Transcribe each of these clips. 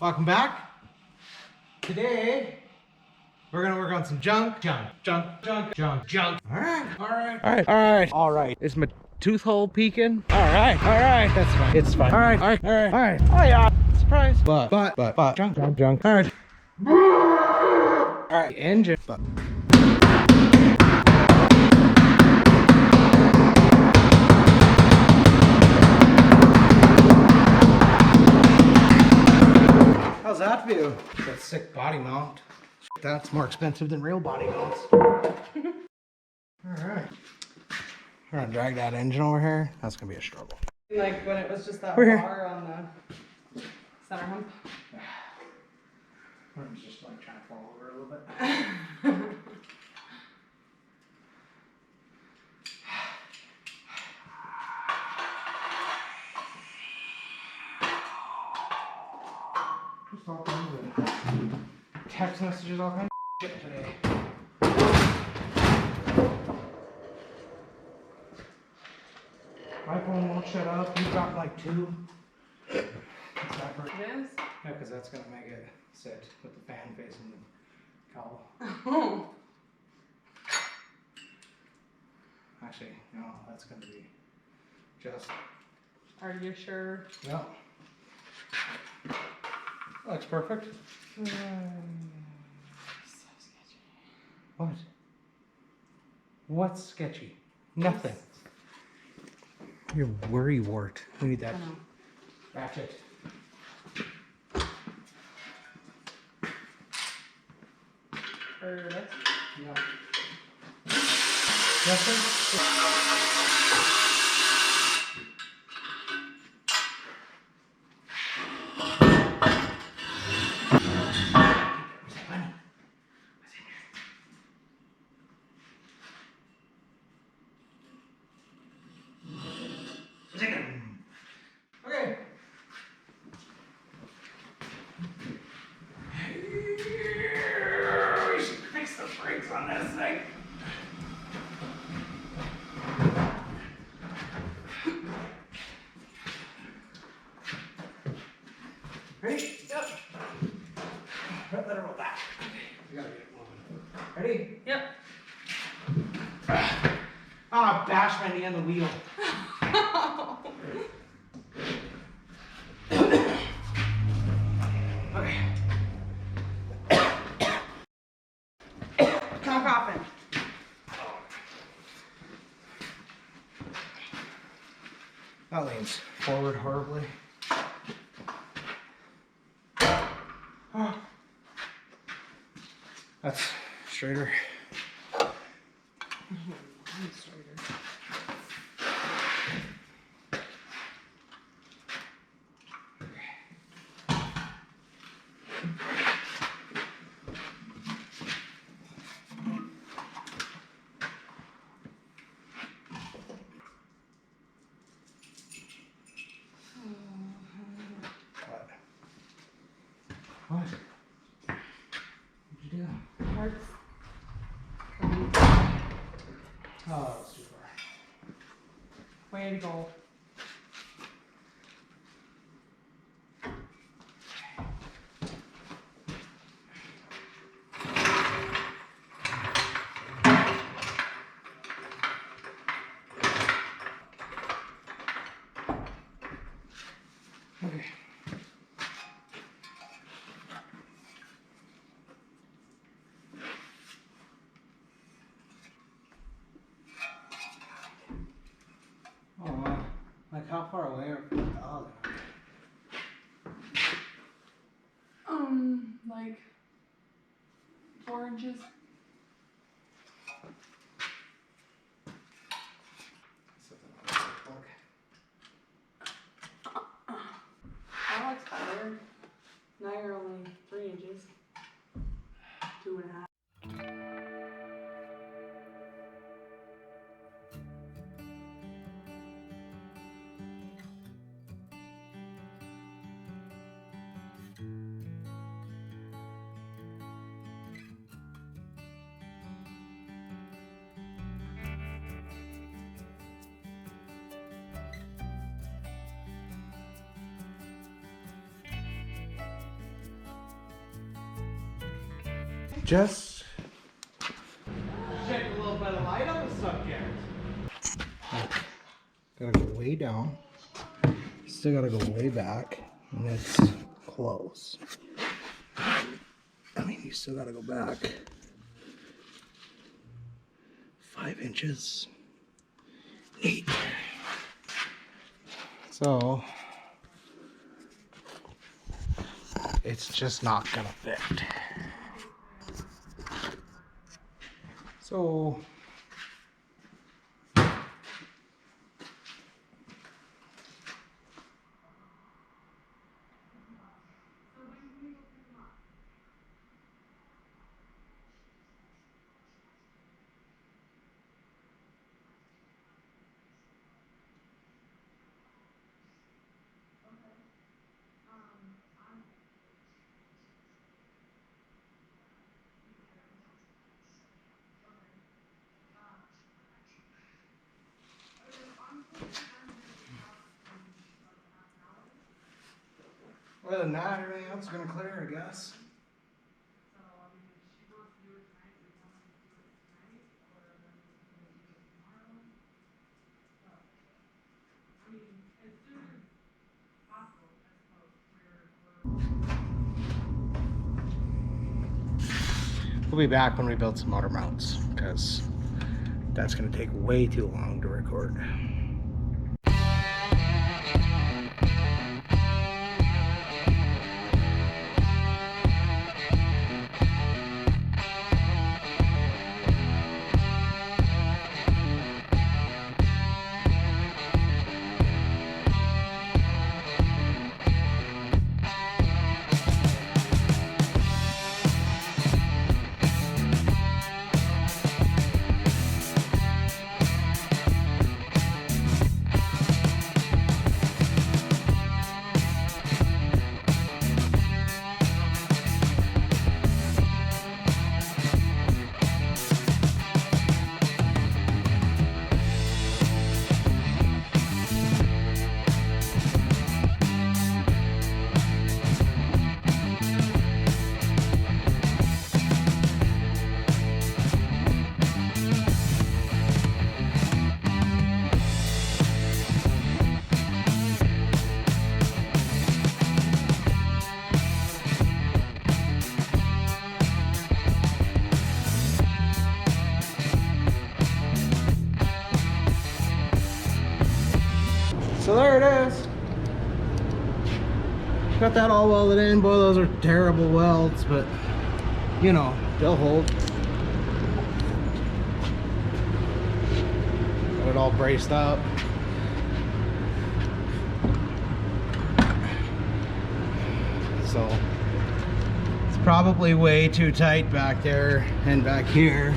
Welcome back. Today, we're gonna work on some junk. All right. Is my tooth hole peeking? All right. That's fine. It's fine. All right. Oh yeah. Surprise. But. Junk. All right. All right. Engine. But. How's that view? That sick body mount. That's more expensive than real body mounts. Alright. We're gonna drag that engine over here. That's gonna be a struggle. Like when it was just that bar on the center hump. I'm just like trying to fall over a little bit. Just all kinds of text messages, all kinds of shit today. My phone won't shut up. You got like 2. It is? Yeah, because that's gonna make it sit with the fan facing the cowl. Oh. Actually, no, that's gonna be just. Are you sure? Yeah. Looks perfect. So sketchy. What? What's sketchy? Nothing. You're worry wart. We need that ratchet. For this? No. Nothing? Okay. We should fix the brakes on this thing. Ready? Yep. Let her roll back. We gotta get it moving. Ready? Yep. Ah, bash my knee on the wheel. Okay. Come coughing. That leans forward horribly. Oh. That's straighter. I'm straighter. What? What'd you do? Hurts. Oh, that's too far. Way to go. Okay. Oh, like how far away are we from the dog? Like 4 inches. That looks better. Now you're only 3 inches. 2.5. just shed a little bit of light on the subject. Gotta go way down. Still gotta go way back. And it's close. I mean, you still gotta go back 5 inches. Neat. So it's just not gonna fit. So other than that, everything else is gonna clear, I guess. We'll be back when we build some motor mounts, because that's gonna take way too long to record. So there it is. Got that all welded in. Boy, those are terrible welds, but you know, they'll hold. Got it all braced up. So it's probably way too tight back there and back here,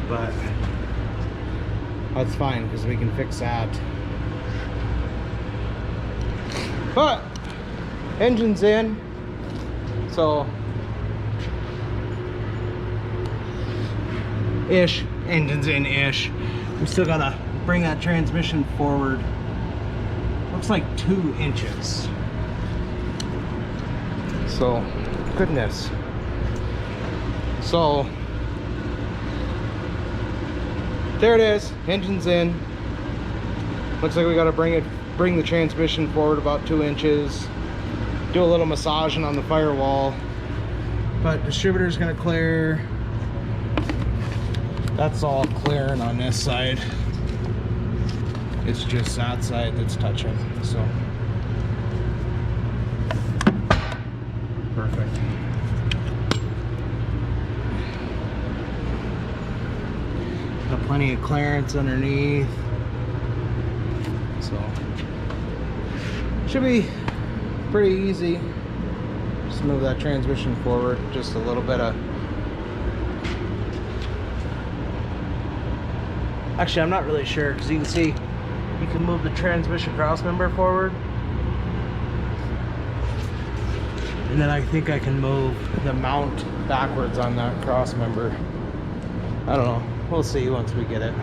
but that's fine because we can fix that. But engine's in, so ish, engine's in ish. We still gotta bring that transmission forward. Looks like 2 inches. So goodness. So there it is, engine's in. Looks like we gotta bring the transmission forward about 2 inches, do a little massaging on the firewall, but distributor's gonna clear. That's all clearing on this side. It's just that side that's touching, so perfect. Got plenty of clearance underneath, so should be pretty easy. Just move that transmission forward just a little bit of. Actually, I'm not really sure because you can see you can move the transmission cross member forward, and then I think I can move the mount backwards on that cross member. I don't know. We'll see once we get it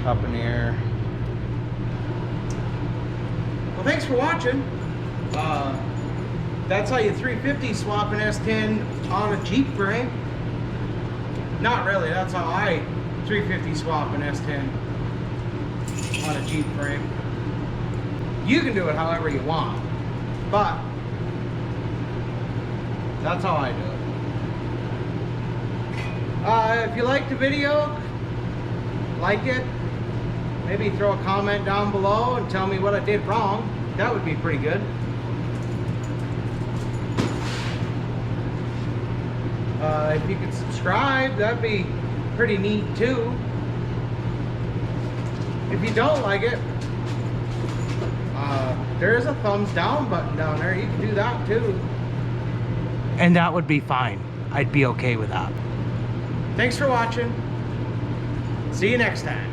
up in the air. Well, thanks for watching. That's how you 350 swap an S10 on a Jeep frame. Not really, that's how I 350 swap an S10 on a Jeep frame. You can do it however you want, but that's how I do it. If you liked the video, like it. Maybe throw a comment down below and tell me what I did wrong. That would be pretty good. If you could subscribe, that'd be pretty neat too. If you don't like it, there is a thumbs down button down there. You can do that too. And that would be fine. I'd be okay with that. Thanks for watching. See you next time.